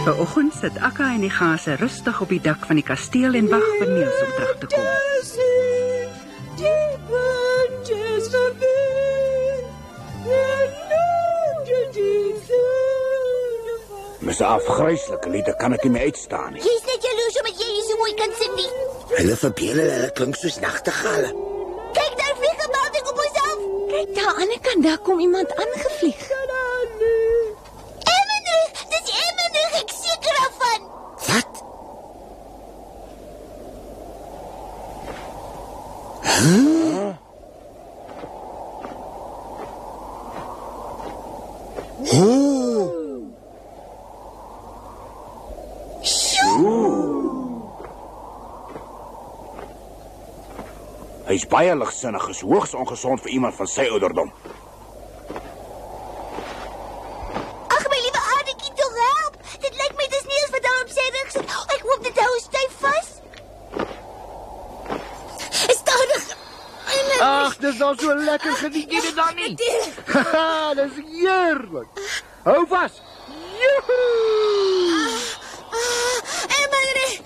Vanoggend sit Akka en die gase rustig op die dak van die kasteel en wag vir Niels om terug te kom. Met sy afgryselijke liede kan ek nie meer uitstaan nie. Jy is net jaloers omdat jy nie so mooi kan sing nie. Hulle verbeel hulle klink soos nagtegale. Kyk, daar vlieg 'n melding op ons af. Kyk, daar aan die ander kant, daar kom iemand aangevlieg. Emmenrug, dis Emmenrug, ek seker daarvan. Wat? Huh? Oh. Hy is baie ligsinnig, is hoogs ongesond vir iemand van sy ouderdom. Ag, my liewe aardekie, tog help. Dit lyk my dis Niels wat daar op sy rug sit. Ek hoop dit hou styf vas. Stadig. Ag, dis al so lekker, geniet jy dit dan nie? Haha, dis heerlik. Hou vas. Joehoe! Emmenrug,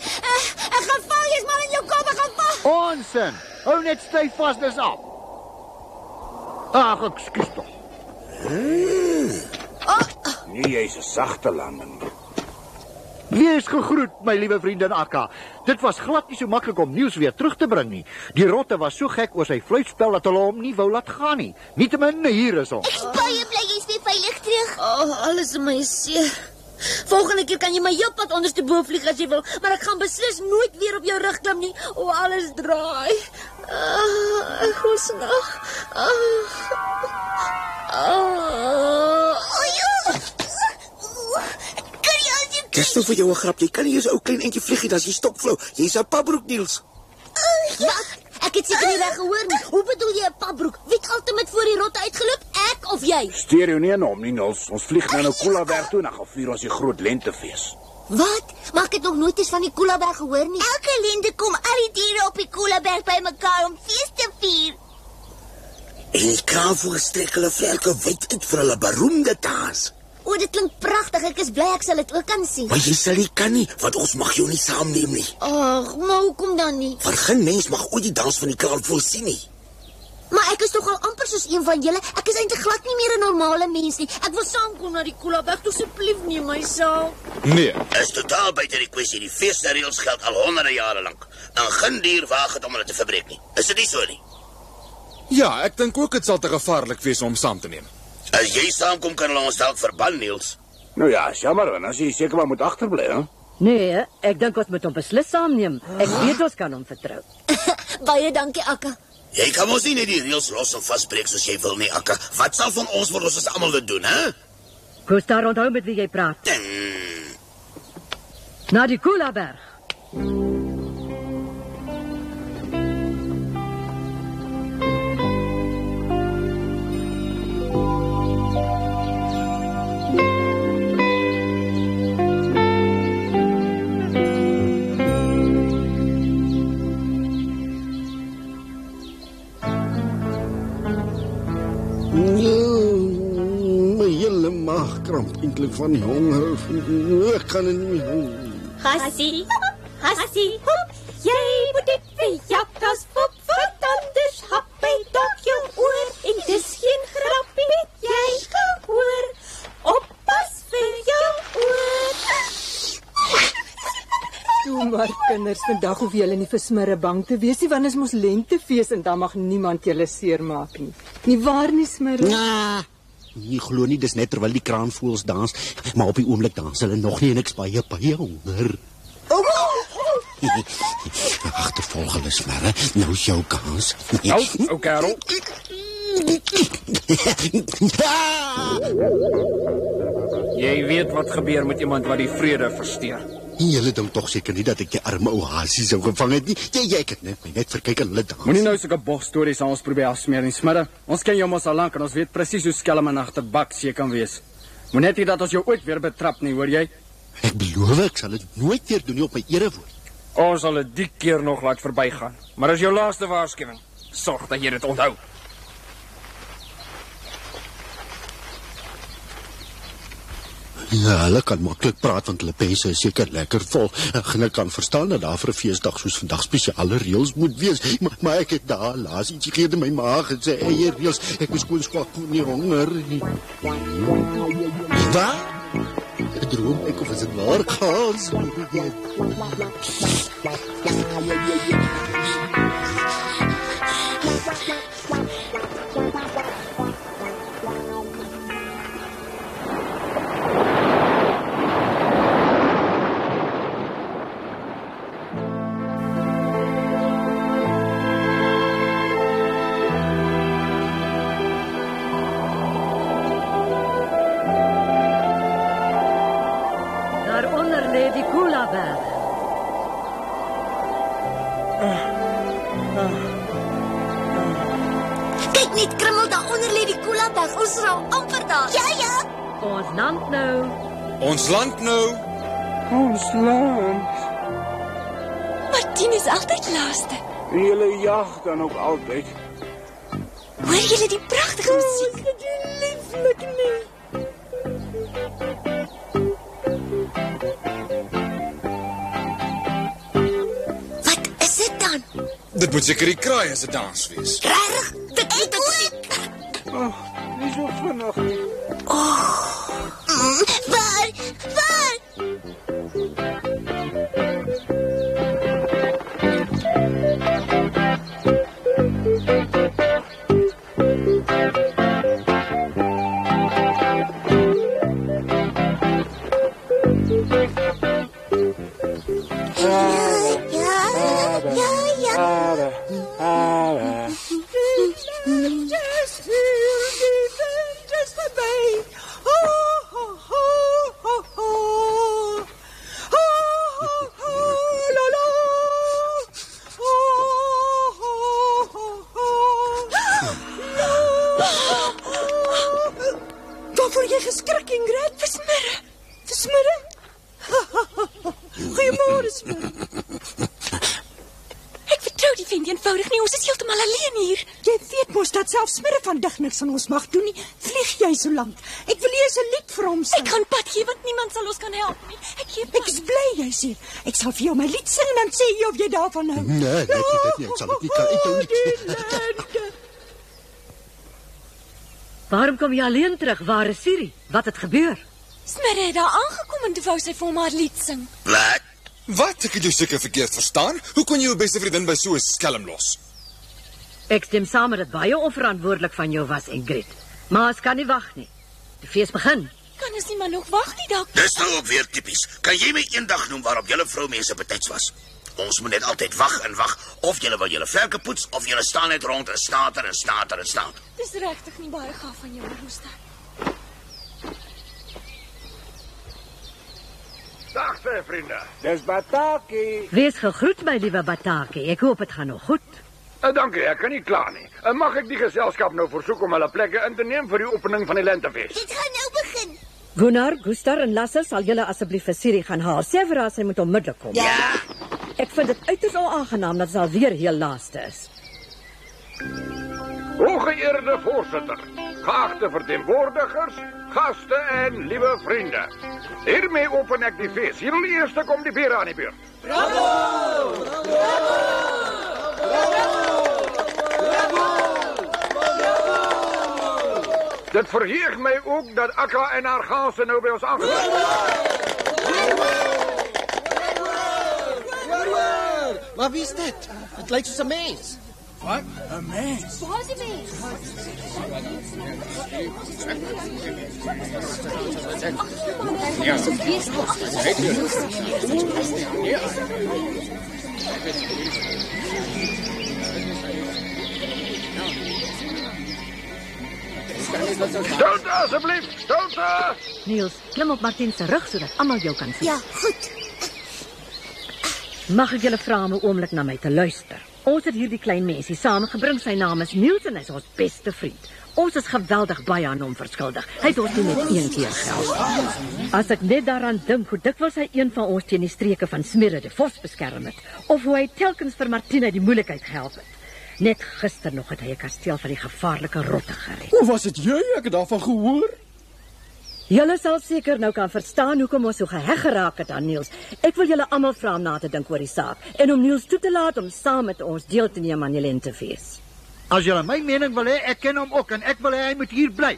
ek gaan val, jy's maar in jou kop, ek gaan val. Onsin. Hou net styf vas, dis af. Ag, ekskuus tog. Nee, jy is 'n sagte landing. Wees gegroet, my liewe vriendin Akka. Dit was glad nie so maklik om Niels weer terug te bring nie. Die rotte was so gek oor sy fluitspel dat hulle hom nie wou laat gaan nie. Nietemin, hier is ons. Ek is baie bly jy's weer veilig terug. Alles in my seer. Volgende keer kan jy my heel pad onderste bo vlieg as jy wil, maar ek gaan beslis nooit weer op jou rug klim nie. Alles draai. Ek hoes nog. Dis nou vir jou 'n grap. Jy kan nie eens 'n ou klein eentjie vliegie as jy stopvlou. Jy's 'n papbroek, Niels. Wat? Ek het seker nie reg gehoor nie. Hoe bedoel jy 'n papbroek? Wie het altyd voor die rotte uitgeloop? Ek of jy? Steur jou nie aan hom nie, Niels. Ons vlieg nou Koelaberg toe en dan gaan vier ons die groot lentefees. Wat? Maar ek het nog nooit eens van die Koelaberg gehoor nie. Elke lente kom al die diere op die Koelaberg bymekaar om fees te vier. En die kraanvoëls strek hulle vlerke wyd uit vir hulle beroemde dans. O, dit klink pragtig. Ek is bly ek sal dit ook kan sien. Maar jy sal nie kan nie, want ons mag jou nie saamneem nie. Ag, maar hoekom dan nie? Want geen mens mag ooit die dans van die kraanvoëls sien nie. Maar ek is toch al amper soos een van julle. Ek is eintlik glad nie meer 'n normale mens nie. Ek wil saamkom na die Koelaberg, asseblief neem my saam. Nee. Is totaal buite die kwessie. Die feesreëls geld al honderde jare lank. En geen dier waag het om hulle te verbreek nie. Is dit nie so nie? Ja, ek dink ook dit sal te gevaarlik wees om saam te neem. As jy saamkom, kan hulle ons dalk verban, Niels. Nou ja, jammer, en as jy seker maar moet agterbly, hè? Nee, ek dink ons moet hom beslis saamneem. Ek weet ons kan hom vertrou. Baie dankie, Akka. Jy kan mos nie net die reëls los en vasbreek soos jy wil nie, Akka. Wat sal van ons word as almal dit doen, hè? Koos daar onthou met wie jy praat. Na die Koelaberg. Kramp eintlik van die honger. Ek kan dit nie meer. Hassie, Hassie, hop, jy moet dit vir jakkas fop, want anders hap hy dalk jou oor. En dis geen grappie, het jy gehoor. Oppas vir jou oor. Toe maar kinders, vandag hoef julle nie vir Smirre bang te wees nie, want is mos lentefees en dan mag niemand julle seermaak nie. Nie waar nie, Smirre? Ja. Nie glo nie, dis net terwyl die kraanvoëls dans, maar op die oomblik dans hulle nog nie en ek's baie honger. Agtervolg hulle Smerre, nou is jou kans. Ou kerel. Jy weet wat gebeur met iemand wat die vrede versteur. Julle dink tog seker nie dat ek die arme ou hasie sou gevang het nie. Jy ek het net verkyk en hulle dans. Moenie nou sulke bogstories aan ons probeer afsmeer nie, Smerre. Ons ken jou mos al lank en ons weet presies hoe skelm en agterbaks jy kan wees. Moenie net dat ons jou ooit weer betrap nie, hoor jy? Ek beloof ek sal dit nooit weer doen nie op my erewoord. Ons sal dit die keer nog laat verbygaan. Maar as jou laaste waarskuwing, sorg dat jy dit onthou. Ja, hulle kan maklik praat want hulle pense is seker lekker vol. Ek kan verstaan dat daar vir 'n feesdag soos vandag spesiale reëls moet wees, maar ek het daar laas ietsie gegee in my maag en sê eie reëls. Ek was gewoon swak met nie honger nie. Wat? Ek droom ek of is dit waar kans? Kyk net, Krummel, daaronder lê die Koelaberg. Ons is al amper daar. Ja. Ons land nou. Ons land nou. Ons land. Martien is altyd laaste. En julle jag dan ook altyd. Hoor julle die pragtige musiek? Dit is lieflik nie. Wat is dit dan? Dit moet seker die kraai as 'n dans wees. Regtig? Dit moet ek. Nie so vinnig nie. Waar? Waarvoor jy geskrik, Ingrid? Versmurre? Goeiemôre, Smerre. Ek vertrou die vent eenvoudig nie, ons is heeltemal alleen hier. Jy weet mos dat selfs Smerre vandag niks aan ons mag doen nie. Vlieg jy so lank. Ek wil eers 'n lied vir hom sing. Ek gaan pad gee want niemand sal ons kan help nie. Ek is bly jy's hier. Ek sal vir jou my lied sing en dan sê jy of jy daarvan hou. Nee, dit nie. Ek sal dit nie kan uithou nie. Waarom kom jy alleen terug? Waar is Siri? Wat het gebeur? Smerre het daar aangekom en toe wou sy vir hom haar lied sing. Wat? Ek het jou seker verkeerd verstaan. Hoe kon jy jou beste vriendin by so 'n skelm los? Ek stem saam dat dit baie onverantwoordelik van jou was, Ingrid. Maar ons kan nie wag nie. Die fees begin. Kan ons nie maar nog wag nie, dalk? Dis nou ook weer tipies. Kan jy my eendag noem waarop julle vroumense betyds was? Ons moet net altyd wag en wag, of julle wil julle vlerke poets, of julle staan net rond en stater. Dis regtig nie baie gaaf van jou, Rooster. Dag, vriende. Dis Bataki. Wees gegroet, my liewe Bataki. Ek hoop dit gaan nog goed. Dankie, ek kan nie kla nie. Mag ek die geselskap nou versoek om hulle plekke in te neem vir die opening van die lentefees? Dit gaan nou begin. Gunnar, Gustav en Lasse, sal julle asseblief vir Siri gaan haal. Sê vir haar sy moet onmiddellik kom. Ja. Ek vind dit uiters onaangenaam dat sy alweer heel laaste is. Hooggeëerde voorsitter, geagte verteenwoordigers, gaste en liewe vriende. Hiermee open ek die fees. Hier die eerste kom die bier aan die beurt. Dit verheug my ook dat Akka en haar ganse nou by ons aangesluit Maar wie is dit? Het lijkt soos 'n mens. Wat? 'n Mens? Waar is die mens? Stilte asseblief, stilte! Niels, klim op Martin se rug sodat almal jou kan sien. Ja, goed. Mag ek julle vra om 'n oomblik na my te luister? Ons het hierdie klein mensie saamgebring. Sy naam is Niels en hy is ons beste vriend. Ons is geweldig baie aan hom verskuldig. Hy het ons nie net een keer gehelp. As ek net daaraan dink hoe dikwels hy een van ons teen die streke van Smirre die Vos beskerm het, of hoe hy telkens vir Martina die moeilikheid gehelp het. Net gister nog het hy 'n kasteel van die gevaarlike rotte gered. Hoe was dit jy? Ek het daarvan gehoor. Julle sal seker nou kan verstaan hoekom ons so geheg geraak het aan Niels. Ek wil julle almal vra om na te dink oor die saak en om Niels toe te laat om saam met ons deel te neem aan die lentefees. As julle my mening wil hê, ek ken hom ook en ek wil hê hy moet hier bly.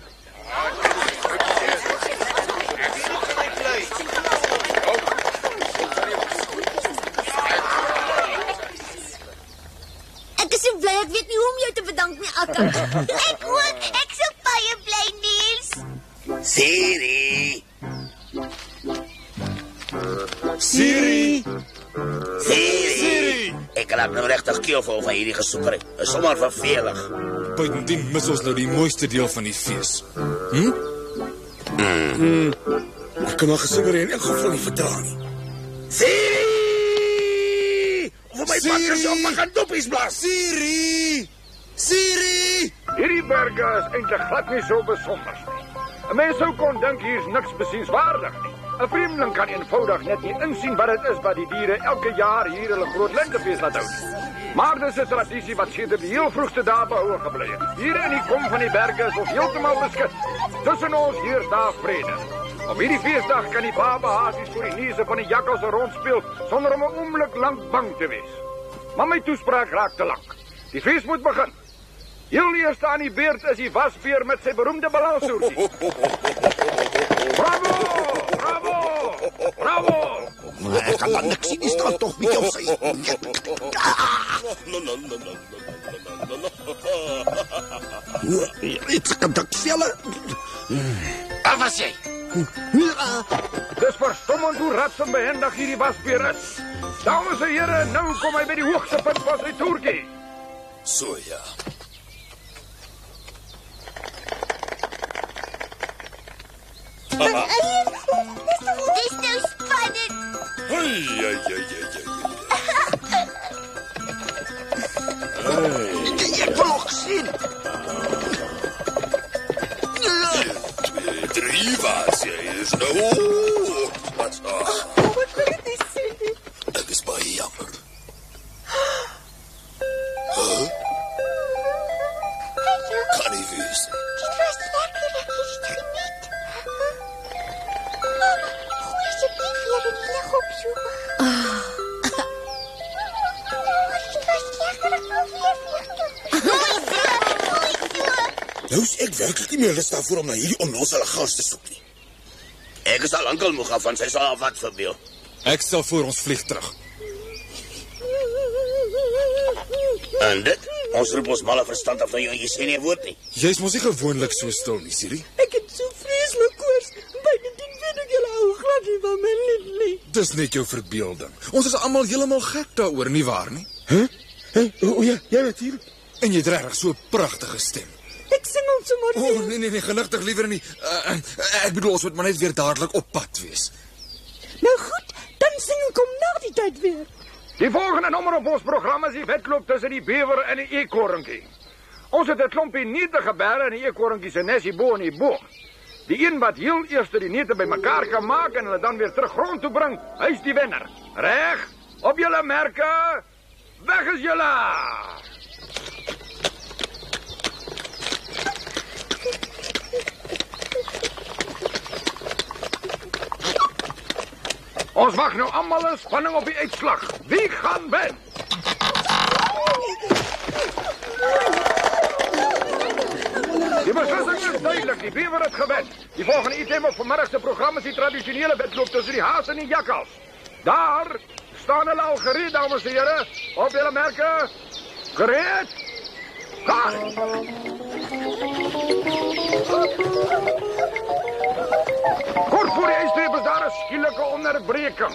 Ek is so bly, ek weet nie hoe om jou te bedank nie, Akka. Ek ook, ek sou baie bly, Niels. Siri. Siri. Siri. Ek laat nou regtig keel van hierdie gesoekery. Is sommer vervelig. Buitendien mis ons nou die mooiste deel van die fees. Ek kan nog gesoekery in elk geval nie verdraag nie. Siri! Voor my pakkers op, maar gaan doppies blaas. Siri! Siri! Hierdie berge is eintlik glad nie so besonder nie. 'n Mens sou kon dink hier's niks besienswaardig nie. 'n Vreemdeling kan eenvoudig net nie insien wat dit is wat die diere elke jaar hier hulle groot lentefees laat hou. Maar dis 'n tradisie wat sedert die heel vroegste dae behou gebly het. Hier in die kom van die berge is ons heeltemal beskik. Tussen ons hier daar vrede. Op hierdie feesdag kan die babahasies voor die neuse van die jakkalse rondspeel sonder om 'n oomblik lank bang te wees. Maar my toespraak raak te lank. Die fees moet begin. Heel eerste aan die beurt is die wasbeer met sy beroemde balansoortjie. Bravo! Bravo! Bravo! Ek kan dan niks sien, die staan tog met jou sy. Iets kan dat velle. Waar was jy? Dis verstommend hoe rats en behendig hierdie wasbeer is. Dames en here, nou kom hy by die hoogste punt van sy toertjie. So ja. Dis nou spannend. Ek wil ook sien. Drie was jy is nou. Wat wil jy nie sien nie? Ek is baie jammer. Kan nie wees. Dit was lekker, ek is geniet. Gooi asseblief weer in die lig op so. Dit was lekker, ek wil weer. Nou is ek werklik nie meer lus daarvoor om na hierdie onnozele gas te soek nie. Ek is al lankal moeg af van sy sal wat verbeel. Ek stel voor ons vlieg terug. En dit? Ons roep ons malle verstand af van jou en jy sê nie 'n woord nie. Jy's mos nie gewoonlik so stil nie, Siri. Ek het so vreeslik koors. Bydien weet ek julle hou glad nie van my nie. Dis net jou verbeelding. Ons is almal heeltemal gek daaroor, nie waar nie? O ja, jy natuurlik. En jy het regtig so 'n pragtige stem. Ek sing hom sommer O, nee, genigtig liewer nie. Ek bedoel ons moet maar net weer dadelik op pad wees. Nou goed, dan sing ek hom na die tyd weer. Die volgende nommer op ons program is die wedloop tussen die bewer en die eekorntjie. Ons het 'n klompie neute geberg en die eekorntjie se nesie bo in die boom. Die een wat heel eers die neute bymekaar kan maak en hulle dan weer terug grond toe bring, hy's die wenner. Reg? Op julle merke. Weg is julle. Ons wag nou almal in spanning op die uitslag. Wie gaan wen? Die beslissing is duidelik. Die bewer het gewen. Die volgende item op vanmiddag se program is die tradisionele wedloop tussen die haas en die jakkals. Daar staan hulle al gereed, dames en here. Op julle merke. Gereed? Gaan! Kort voor die ijstreep is daar 'n skielike onderbreking.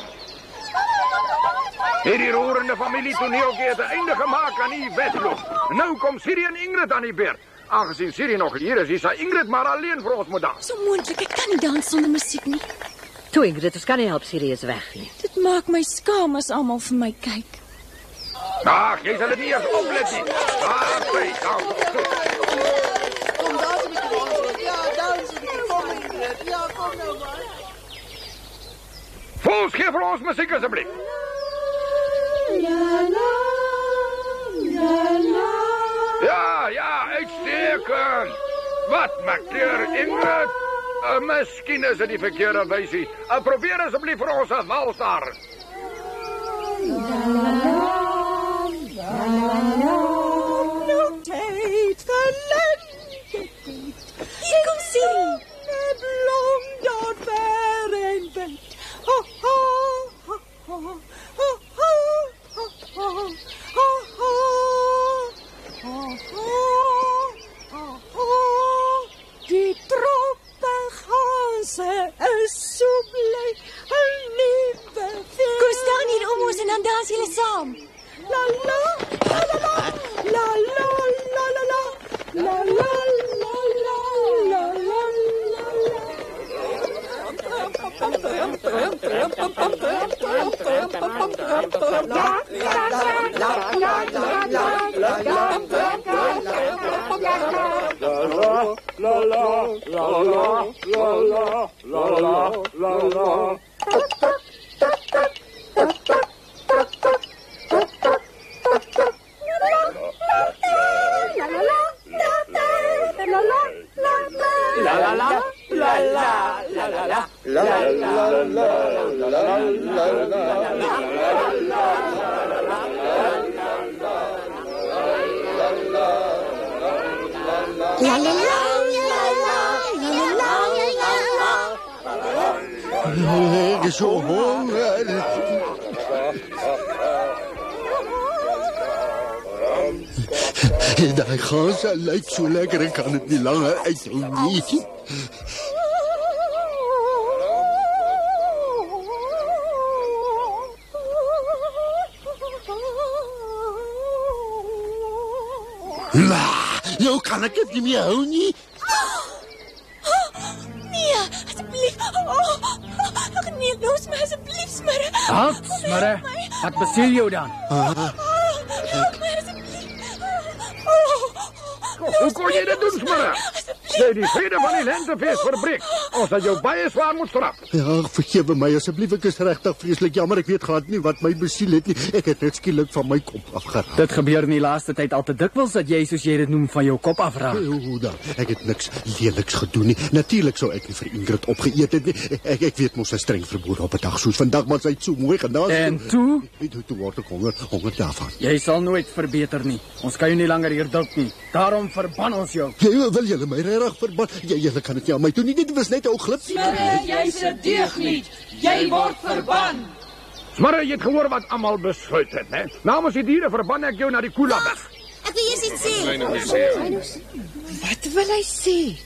Hierdie roerende familietoneeltjie het 'n einde gemaak aan die wedloop. Nou kom Siri en Ingrid aan die beurt. Aangesien Siri nog hier is, sal Ingrid maar alleen vir ons moet dans. So moontlik, ek kan nie dans sonder musiek nie. Toe Ingrid, ons kan nie help Siri is weg nie. Dit maak my skaam as almal vir my kyk. Ag, jy sal dit nie eens oplet nie. Kijk, dans op toe. Kom dans met ons. Ja, dans met die kom Ingrid. Ja, kom nou maar. Vols, geef vir ons musiek asseblief. Ja, uitstekend. Wat maak jy, Ingrid? Miskien is dit die verkeerde wysie. Probeer asseblief vir ons 'n wals daar. No tijd verleden. Hier kom Siri. Met blom daar ver en wijd. Ho, ho, ho, ho, ho, ho, ho, ho, ho, ho, ho, ho. Die troppenganse is so bly. 'n nuwe fees. Kom staan hier om ons en dan dans julle saam. La la la la la la la la la la la la Ek is so honger. Daai gans lyk so lekker, ek kan dit nie langer uithou nie. Nou kan ek dit nie meer hou nie. Nee, asseblief. Nee, los my asseblief, Smirre. Smirre, wat besiel jou dan? Help my asseblief. Hoe kon jy dit doen, Smirre? Jy die vrede van die lentefees verbreek. Ons sal jou baie swaar moet straf. Ja, vergewe my asseblief, ek is regtig vreeslik jammer. Ek weet glad nie wat my besiel het nie. Ek het net skielik van my kop afgeraak. Dit gebeur in die laaste tyd al te dikwels dat jy, soos jy dit noem, van jou kop afraak. Hoe dan? Ek het niks leliks gedoen nie. Natuurlik sou ek nie vir Ingrid opgeëet het nie. Ek weet mos 'n streng verbod op 'n dag soos vandag, maar sy het so mooi gedaan. En toe? Toe word ek honger daarvan. Jy sal nooit verbeter nie. Ons kan jou nie langer hier dulk nie. Daarom verban ons jou. Wil julle my regtig verban? Julle kan dit nie aan my doen nie. Dit was net 'n ou glip. Smirre, jy's 'n deugniet. Jy word verban. Smirre, jy het gehoor wat almal besluit het, né? Namens die diere verban ek jou na die Koelabeg. Ek wil eers iets sê. Wat wil hy sê?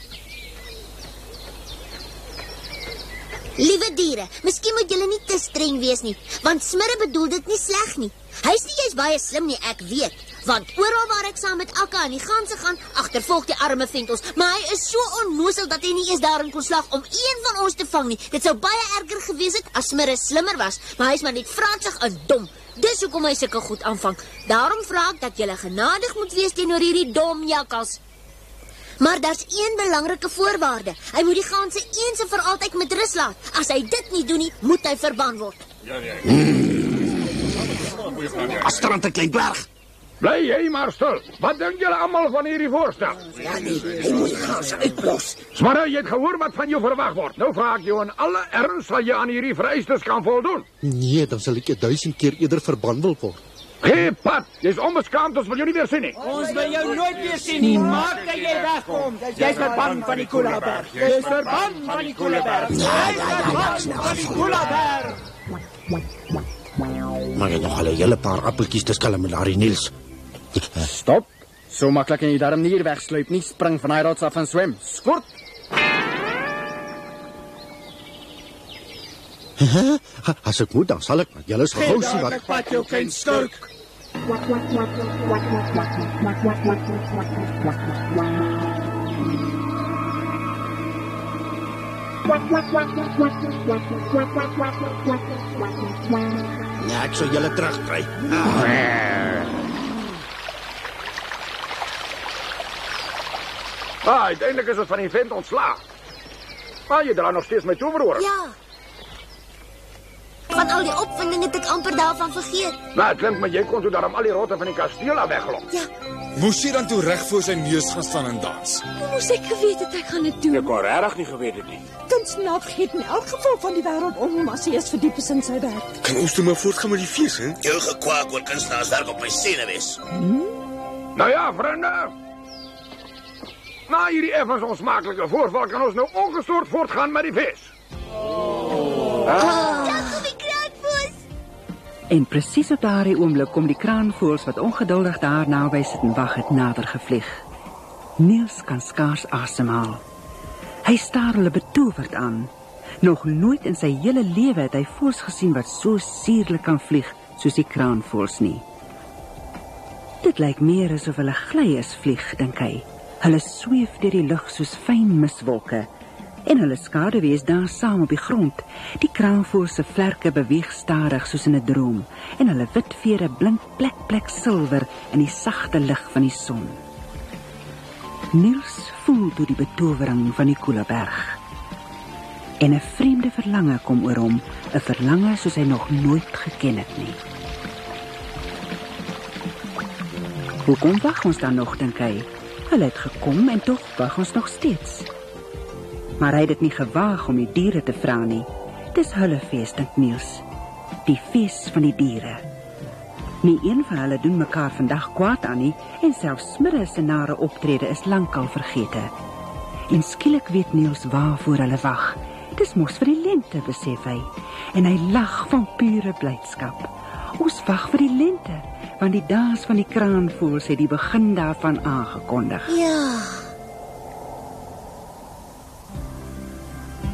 Liewe diere, miskien moet julle nie te streng wees nie, want Smirre bedoel dit nie sleg nie. Hy's nie jy's baie slim nie, ek weet. Want oral waar ek saam met Akka en die ganse gaan, agtervolg die arme vent ons. Maar hy is so onnoosel dat hy nie eens daarin kon slag om een van ons te vang nie. Dit sou baie erger gewees het as Smirre slimmer was, maar hy's maar net fransig en dom. Dis hoekom hy sulke goed aanvang. Daarom vra ek dat julle genadig moet wees teenoor hierdie dom jakkals. Maar daar's een belangrike voorwaarde. Hy moet die ganse eens en vir altyd met rus laat. As hy dit nie doen nie, moet hy verban word. Asterant 'n klein dwerg. Bly jy maar stil. Wat dink julle almal van hierdie voorstel? Ja nee, hy moet die ganse uitblos. Smirre, jy het gehoor wat van jou verwag word. Nou vra ek jou in alle erns, sal jy aan hierdie vereistes kan voldoen? Nee, dan sal ek 1000 keer eerder verban wil word. Hey, Pat, jy's onbeskaamd, ons wil jou nie weer sien nie. Ons wil jou nooit weer sien nie. Maak dat jy wegkom. Jy's verban van die Koelaberg. Jy's verban van die Koelaberg. Jy's verban van die Koelaberg. Maar jy nog al 'n hele paar appeltjies te skelm met Larry Niels. Stop. So maklik kan jy daarom nie hier wegsluip nie. Spring van daai rots af en swem. Skort! As ek moet, dan sal ek met julle so gou sien wat... Pat jou klein skurk. Ja, ek sal julle terugkry. Uiteindelik is ons van die vent ontslaag. Maar jy dra nog steeds my toweroor. Ja. Van al die opwinding het ek amper daarvan vergeet. Nou, het klink my jy kon toe daarom al die rotte van die kasteel af weglok. Ja. Moes jy dan toe reg voor sy neus gaan staan en dans? Hoe moes ek geweet het ek gaan dit doen? Ek kon regtig nie geweet het nie. Kunstenaar vergeet in elk geval van die wêreld om hom as hy is verdiep is in sy werk. Kan ons toe maar voortgaan met die fees, hè? Jou gekwaak oor kunstenaarswerk op my sene wees. Nou ja, vriende. Na hierdie effens onsmakelike voorval kan ons nou ongestoord voortgaan met die fees. En presies op daardie oomblik kom die kraanvoëls wat ongeduldig daar naby sit en wag het nader gevlieg. Niels kan skaars asemhaal. Hy staar hulle betowerd aan. Nog nooit in sy hele lewe het hy voëls gesien wat so suurlik kan vlieg soos die kraanvoëls nie. Dit lyk meer asof hulle gly is vlieg, dink hy. Hulle sweef deur die lug soos fyn miswolke. En hulle skaduwee is daar saam op die grond. Die kraanvoëls se vlerke beweeg stadig soos in 'n droom en hulle wit vere blink plek silwer in die sagte lig van die son. Niels voel toe die betowering van die Koeleberg. En 'n vreemde verlange kom oor hom, 'n verlange soos hy nog nooit geken het nie. Hoekom wag ons dan nog, dink hy? Hulle het gekom en tog wag ons nog steeds. Maar hy het dit nie gewaag om die diere te vra nie. Dis hulle fees, dink Niels. Die fees van die diere. Nie een van hulle doen mekaar vandag kwaad aan nie, en selfs Smirre se nare optrede is lankal vergete. En skielik weet Niels waarvoor hulle wag. Dis mos vir die lente, besef hy, en hy lag van pure blydskap. Ons wag vir die lente, want die dans van die kraanvoëls het die begin daarvan aangekondig. Ja.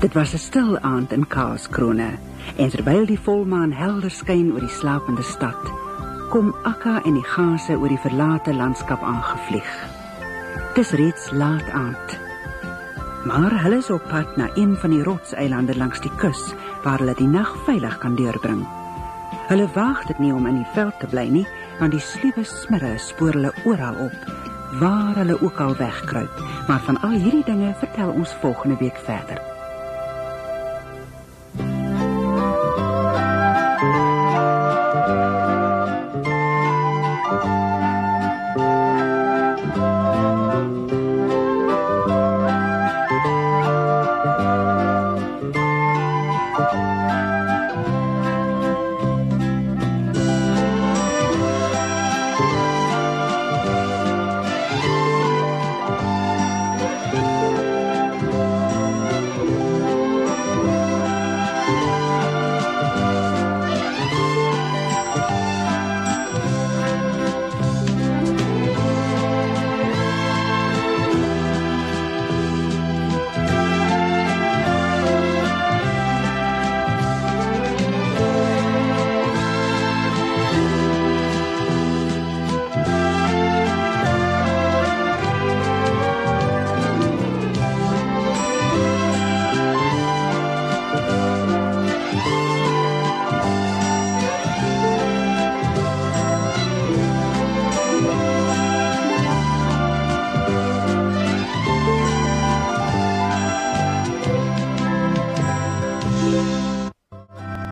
Dit was 'n stil aand in Karlskrone, en terwyl die volmaan helder skyn oor die slapende stad, kom Akka en die ganse oor die verlate landskap aangevlieg. Dis reeds laat aand. Maar hulle is op pad na een van die rotseilande langs die kus, waar hulle die nag veilig kan deurbring. Hulle waag dit nie om in die veld te bly nie, want die sluwe Smirre spoor hulle oral op, waar hulle ook al wegkruip. Maar van al hierdie dinge vertel ons volgende week verder.